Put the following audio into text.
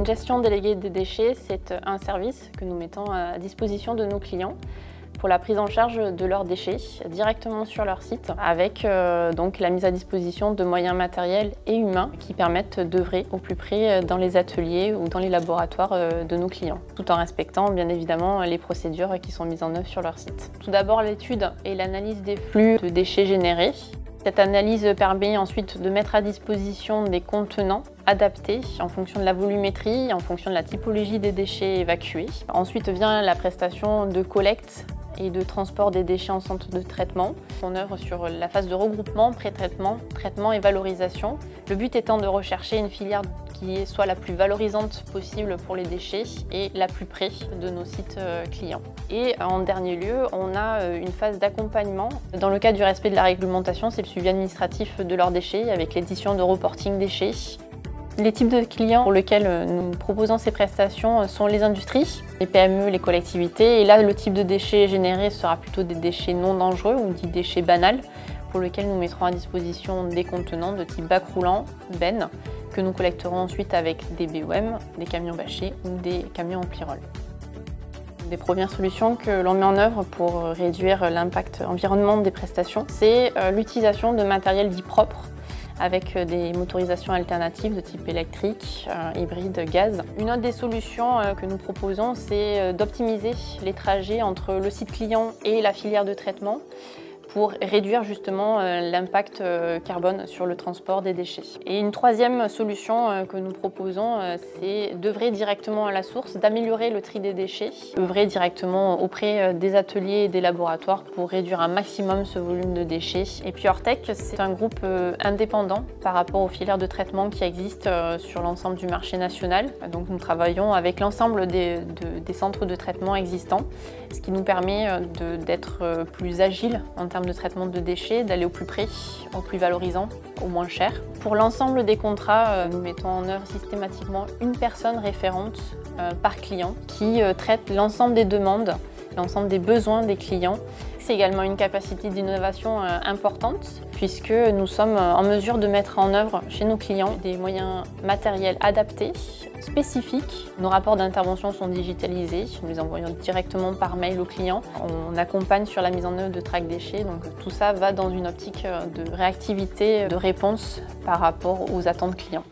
Une gestion déléguée des déchets, c'est un service que nous mettons à disposition de nos clients pour la prise en charge de leurs déchets directement sur leur site, avec donc la mise à disposition de moyens matériels et humains qui permettent d'œuvrer au plus près dans les ateliers ou dans les laboratoires de nos clients, tout en respectant bien évidemment les procédures qui sont mises en œuvre sur leur site. Tout d'abord, l'étude et l'analyse des flux de déchets générés. Cette analyse permet ensuite de mettre à disposition des contenants adaptés en fonction de la volumétrie, en fonction de la typologie des déchets évacués. Ensuite vient la prestation de collecte et de transport des déchets en centre de traitement. On œuvre sur la phase de regroupement, pré-traitement, traitement et valorisation. Le but étant de rechercher une filière qui soit la plus valorisante possible pour les déchets et la plus près de nos sites clients. Et en dernier lieu, on a une phase d'accompagnement. Dans le cas du respect de la réglementation, c'est le suivi administratif de leurs déchets avec l'édition de reporting déchets. Les types de clients pour lesquels nous proposons ces prestations sont les industries, les PME, les collectivités. Et là, le type de déchets générés sera plutôt des déchets non dangereux ou dits déchets banals, pour lesquels nous mettrons à disposition des contenants de type bac roulant, benne, que nous collecterons ensuite avec des BOM, des camions bâchés ou des camions en pyrrole. Des premières solutions que l'on met en œuvre pour réduire l'impact environnemental des prestations, c'est l'utilisation de matériel dit propre, avec des motorisations alternatives de type électrique, hybride, gaz. Une autre des solutions que nous proposons, c'est d'optimiser les trajets entre le site client et la filière de traitement pour réduire justement l'impact carbone sur le transport des déchets. Et une troisième solution que nous proposons, c'est d'œuvrer directement à la source, d'améliorer le tri des déchets, œuvrer directement auprès des ateliers et des laboratoires pour réduire un maximum ce volume de déchets. Et puis Ortec, c'est un groupe indépendant par rapport aux filières de traitement qui existent sur l'ensemble du marché national. Donc nous travaillons avec l'ensemble des centres de traitement existants, ce qui nous permet d'être plus agile en termes de traitement de déchets, d'aller au plus près, au plus valorisant, au moins cher. Pour l'ensemble des contrats, nous mettons en œuvre systématiquement une personne référente par client qui traite l'ensemble des demandes, l'ensemble des besoins des clients. C'est également une capacité d'innovation importante puisque nous sommes en mesure de mettre en œuvre chez nos clients des moyens matériels adaptés, spécifiques. Nos rapports d'intervention sont digitalisés, nous les envoyons directement par mail aux clients. On accompagne sur la mise en œuvre de track déchets, donc tout ça va dans une optique de réactivité, de réponse par rapport aux attentes clients.